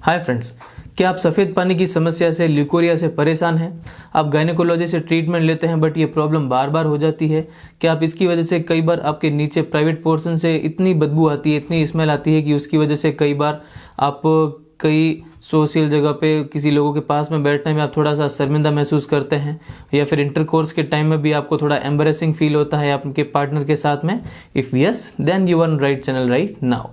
Hi friends, क्या आप सफ़ेद पानी की समस्या से, ल्यूकोरिया से परेशान हैं? आप गायनेकोलॉजी से ट्रीटमेंट लेते हैं बट ये प्रॉब्लम बार बार हो जाती है। क्या आप इसकी वजह से कई बार आपके नीचे प्राइवेट पोर्शन से इतनी बदबू आती है, इतनी स्मेल आती है कि उसकी वजह से कई बार आप कई सोशल जगह पे किसी लोगों के पास में बैठने में आप थोड़ा सा शर्मिंदा महसूस करते हैं, या फिर इंटरकोर्स के टाइम में भी आपको थोड़ा एम्बरेसिंग फील होता है आपके पार्टनर के साथ में? If yes, then you are right channel right now.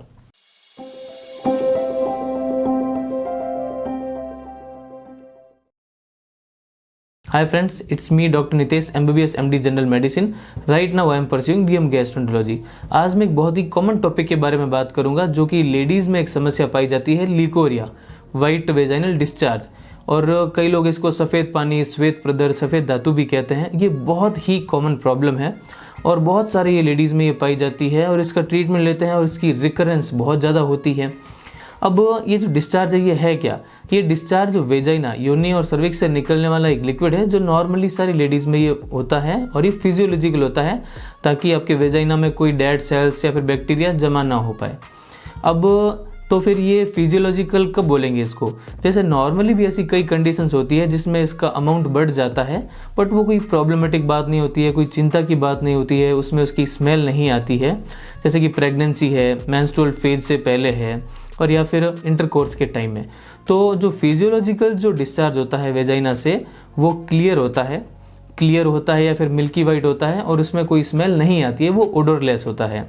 Hi friends, it's me Dr. Nitesh, MBBS MD General Medicine. Right now I am pursuing BM Gastroenterology. आज मैं एक बहुत ही कॉमन टॉपिक के बारे में बात करूंगा जो कि लेडीज़ में एक समस्या पाई जाती है, ल्यूकोरिया, वाइट वेजाइनल डिस्चार्ज, और कई लोग इसको सफ़ेद पानी, श्वेत प्रदर, सफ़ेद धातु भी कहते हैं। ये बहुत ही कॉमन प्रॉब्लम है और बहुत सारे ये लेडीज़ में ये पाई जाती है और इसका ट्रीटमेंट लेते हैं और इसकी रिकरेंस बहुत ज़्यादा होती है। अब ये जो डिस्चार्ज है ये है क्या? ये डिस्चार्ज वेजाइना, योनि और सर्विक्स से निकलने वाला एक लिक्विड है जो नॉर्मली सारी लेडीज़ में ये होता है और ये फिजियोलॉजिकल होता है ताकि आपके वेजाइना में कोई डेड सेल्स या फिर बैक्टीरिया जमा ना हो पाए। अब तो फिर ये फिजियोलॉजिकल कब बोलेंगे इसको? जैसे नॉर्मली भी ऐसी कई कंडीशंस होती है जिसमें इसका अमाउंट बढ़ जाता है बट वो कोई प्रॉब्लमेटिक बात नहीं होती है, कोई चिंता की बात नहीं होती है, उसमें उसकी स्मेल नहीं आती है। जैसे कि प्रेगनेंसी है, मेंस्ट्रुअल फेज से पहले है और या फिर इंटरकोर्स के टाइम में। तो जो फिजियोलॉजिकल जो डिस्चार्ज होता है वेजाइना से वो क्लियर होता है या फिर मिल्की वाइट होता है और उसमें कोई स्मेल नहीं आती है, वो ओडोरलेस होता है।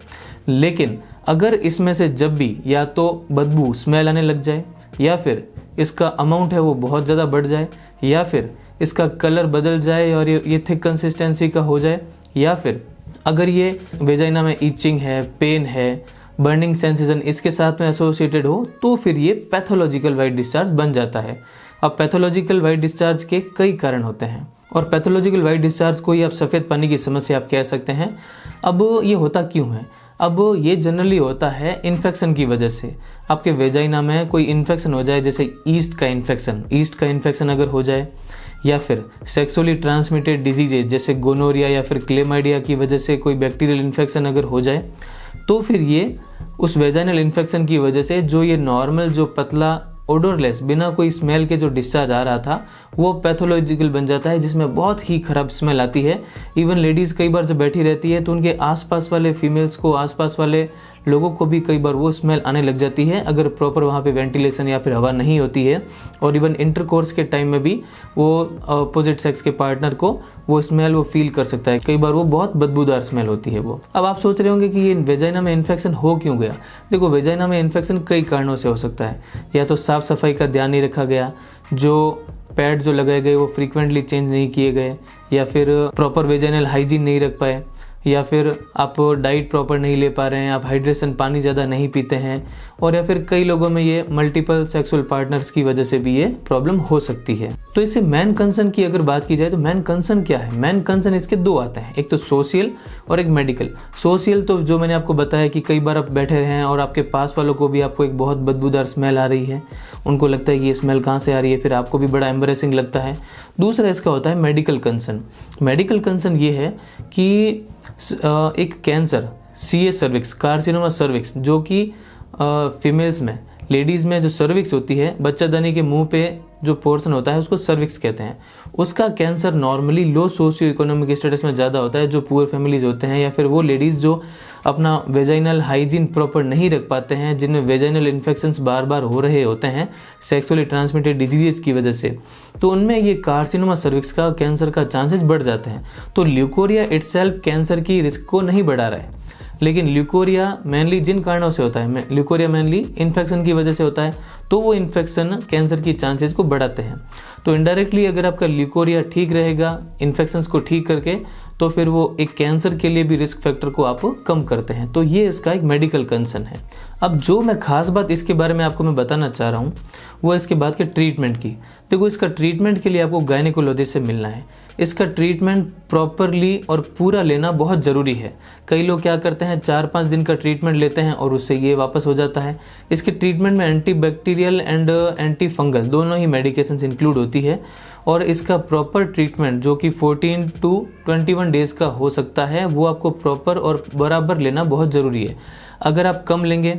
लेकिन अगर इसमें से जब भी या तो बदबू, स्मेल आने लग जाए, या फिर इसका अमाउंट है वो बहुत ज़्यादा बढ़ जाए, या फिर इसका कलर बदल जाए और ये थिक कंसिस्टेंसी का हो जाए, या फिर अगर ये वेजाइना में ईचिंग है, पेन है, बर्निंग सेंसेशन इसके साथ में एसोसिएटेड हो, तो फिर ये पैथोलॉजिकल वाइट डिस्चार्ज बन जाता है। अब पैथोलॉजिकल वाइट डिस्चार्ज के कई कारण होते हैं और पैथोलॉजिकल वाइट डिस्चार्ज को ही आप सफ़ेद पानी की समस्या आप कह सकते हैं। अब ये होता क्यों है? अब ये जनरली होता है इन्फेक्शन की वजह से। आपके वेजाइना में कोई इन्फेक्शन हो जाए, जैसे ईस्ट का इन्फेक्शन अगर हो जाए, या फिर सेक्सुअली ट्रांसमिटेड डिजीजेज जैसे गोनोरिया या फिर क्लेमाइडिया की वजह से कोई बैक्टीरियल इन्फेक्शन अगर हो जाए, तो फिर ये उस वेजाइनल इन्फेक्शन की वजह से जो ये नॉर्मल जो पतला ओडोरलेस बिना कोई स्मेल के जो डिस्चार्ज आ रहा था वो पैथोलॉजिकल बन जाता है, जिसमें बहुत ही खराब स्मेल आती है। इवन लेडीज़ कई बार जब बैठी रहती है तो उनके आसपास वाले फीमेल्स को, आसपास वाले लोगों को भी कई बार वो स्मेल आने लग जाती है अगर प्रॉपर वहाँ पे वेंटिलेशन या फिर हवा नहीं होती है। और इवन इंटरकोर्स के टाइम में भी वो अपोजिट सेक्स के पार्टनर को वो स्मेल वो फील कर सकता है। कई बार वो बहुत बदबूदार स्मेल होती है वो। अब आप सोच रहे होंगे कि ये वेजाइना में इन्फेक्शन हो क्यों गया? देखो, वेजाइना में इन्फेक्शन कई कारणों से हो सकता है। या तो साफ़ सफाई का ध्यान नहीं रखा गया, जो पैड जो लगाए गए वो फ्रीक्वेंटली चेंज नहीं किए गए, या फिर प्रॉपर वेजाइनल हाइजीन नहीं रख पाए, या फिर आप डाइट प्रॉपर नहीं ले पा रहे हैं, आप हाइड्रेशन, पानी ज़्यादा नहीं पीते हैं, और या फिर कई लोगों में ये मल्टीपल सेक्सुअल पार्टनर्स की वजह से भी ये प्रॉब्लम हो सकती है। तो इससे मेन कंसर्न की अगर बात की जाए तो मेन कंसर्न क्या है? मेन कंसर्न इसके दो आते हैं, एक तो सोशल और एक मेडिकल। सोशल तो जो मैंने आपको बताया कि कई बार आप बैठे रहे हैं और आपके पास वालों को भी आपको एक बहुत बदबूदार स्मेल आ रही है, उनको लगता है कि ये स्मेल कहाँ से आ रही है, फिर आपको भी बड़ा एम्बरेसिंग लगता है। दूसरा इसका होता है मेडिकल कंसर्न। मेडिकल कंसर्न ये है कि एक cancer, CA cervix, carcinoma cervix, जो कि फीमेल्स में, लेडीज़ में जो सर्विक्स होती है, बच्चादानी के मुंह पे जो पोर्शन होता है उसको सर्विक्स कहते हैं। उसका cancer normally low socio economic status में ज़्यादा होता है, जो पुअर फैमिलीज होते हैं, या फिर वो लेडीज़ जो अपना वेजाइनल हाइजीन प्रॉपर नहीं रख पाते हैं, जिनमें वेजाइनल इन्फेक्शंस बार बार हो रहे होते हैं सेक्सुअली ट्रांसमिटेड डिजीज़ की वजह से, तो उनमें ये कार्सिनोमा सर्विक्स का कैंसर का चांसेस बढ़ जाते हैं। तो ल्यूकोरिया इटसेल्फ कैंसर की रिस्क को नहीं बढ़ा रहा है, लेकिन ल्यूकोरिया मेनली जिन कारणों से होता है, ल्यूकोरिया मेनली इन्फेक्शन की वजह से होता है, तो वो इन्फेक्शन कैंसर की चांसेस को बढ़ाते हैं। तो इनडायरेक्टली अगर आपका ल्यूकोरिया ठीक रहेगा इन्फेक्शंस को ठीक करके, तो फिर वो एक कैंसर के लिए भी रिस्क फैक्टर को आप कम करते हैं। तो ये इसका एक मेडिकल कंसर्न है। अब जो मैं खास बात इसके बारे में आपको मैं बताना चाह रहा हूँ वो इसके बाद के ट्रीटमेंट की। देखो, इसका ट्रीटमेंट के लिए आपको गायनेकोलॉजिस्ट से मिलना है। इसका ट्रीटमेंट प्रॉपरली और पूरा लेना बहुत ज़रूरी है। कई लोग क्या करते हैं, 4-5 दिन का ट्रीटमेंट लेते हैं और उससे ये वापस हो जाता है। इसके ट्रीटमेंट में एंटीबैक्टीरियल एंड एंटी फंगल दोनों ही मेडिकेशंस इंक्लूड होती है, और इसका प्रॉपर ट्रीटमेंट जो कि 14 to 21 डेज का हो सकता है, वो आपको प्रॉपर और बराबर लेना बहुत ज़रूरी है। अगर आप कम लेंगे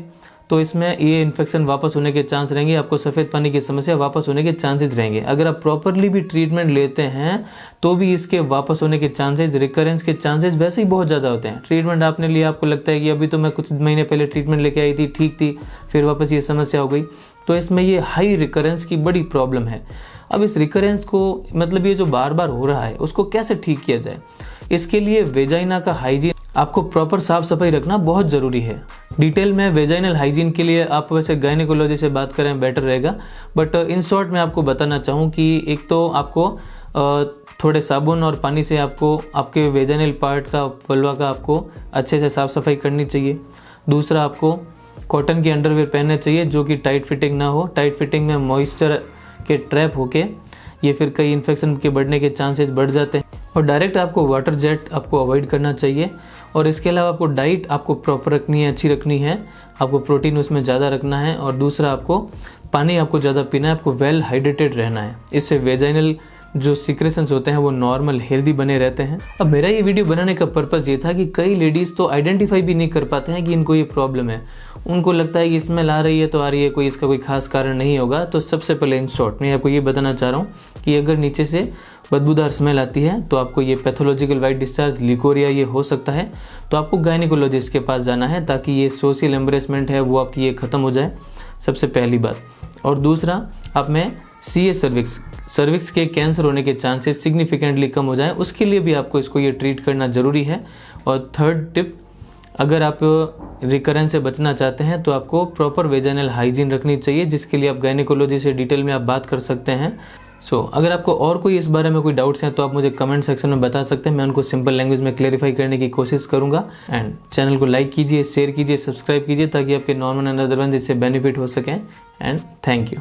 तो इसमें ये इन्फेक्शन वापस होने के चांस रहेंगे, आपको सफ़ेद पानी की समस्या वापस होने के चांसेस रहेंगे। अगर आप प्रॉपरली भी ट्रीटमेंट लेते हैं तो भी इसके वापस होने के चांसेस, रिकरेंस के चांसेस वैसे ही बहुत ज़्यादा होते हैं। ट्रीटमेंट आपने लिया, आपको लगता है कि अभी तो मैं कुछ महीने पहले ट्रीटमेंट लेके आई थी, ठीक थी, फिर वापस ये समस्या हो गई, तो इसमें ये हाई रिकरेंस की बड़ी प्रॉब्लम है। अब इस रिकरेंस को, मतलब ये जो बार बार हो रहा है, उसको कैसे ठीक किया जाए? इसके लिए वेजाइना का हाइजीन, आपको प्रॉपर साफ सफाई रखना बहुत ज़रूरी है। डिटेल में वेजाइनल हाइजीन के लिए आप वैसे गायनेकोलॉजी से बात करें बेटर रहेगा, बट इन शॉर्ट मैं आपको बताना चाहूँ कि एक तो आपको थोड़े साबुन और पानी से आपको आपके वेजाइनल पार्ट का, वल्वा का आपको अच्छे से साफ़ सफाई करनी चाहिए। दूसरा, आपको कॉटन के अंडरवेयर पहनने चाहिए जो कि टाइट फिटिंग ना हो। टाइट फिटिंग में मॉइस्चर के ट्रैप होके ये फिर कई इन्फेक्शन के बढ़ने के चांसेस बढ़ जाते हैं। और डायरेक्ट आपको वाटर जेट आपको अवॉइड करना चाहिए। और इसके अलावा आपको डाइट आपको प्रॉपर रखनी है, अच्छी रखनी है, आपको प्रोटीन उसमें ज़्यादा रखना है। और दूसरा, आपको पानी आपको ज़्यादा पीना है, आपको वेल हाइड्रेटेड रहना है। इससे वेजाइनल जो सीक्रेशंस होते हैं वो नॉर्मल हेल्दी बने रहते हैं। अब मेरा ये वीडियो बनाने का पर्पज़ ये था कि कई लेडीज़ तो आइडेंटिफाई भी नहीं कर पाते हैं कि इनको ये प्रॉब्लम है। उनको लगता है कि स्मेल आ रही है तो आ रही है, कोई इसका कोई खास कारण नहीं होगा। तो सबसे पहले इन शॉर्ट मैं आपको ये बताना चाह रहा हूँ कि अगर नीचे से बदबूदार स्मेल आती है तो आपको ये पैथोलॉजिकल वाइट डिस्चार्ज, लिकोरिया ये हो सकता है, तो आपको गायनेकोलॉजिस्ट के पास जाना है ताकि ये सोशल एम्ब्रेसमेंट है वो आपकी ये ख़त्म हो जाए, सबसे पहली बात। और दूसरा, आप में CA सर्विक्स के कैंसर होने के चांसेस सिग्निफिकेंटली कम हो जाएं, उसके लिए भी आपको इसको ये ट्रीट करना ज़रूरी है। और थर्ड टिप, अगर आप रिकरेंस से बचना चाहते हैं तो आपको प्रॉपर वेजाइनल हाइजीन रखनी चाहिए, जिसके लिए आप गायनेकोलॉजी से डिटेल में आप बात कर सकते हैं। अगर आपको और कोई इस बारे में कोई डाउट्स हैं तो आप मुझे कमेंट सेक्शन में बता सकते हैं, मैं उनको सिंपल लैंग्वेज में क्लेरिफाई करने की कोशिश करूंगा। एंड चैनल को लाइक कीजिए, शेयर कीजिए, सब्सक्राइब कीजिए ताकि आपके नॉर्मल एंड अदर वन इससे बेनिफिट हो सकें। And thank you.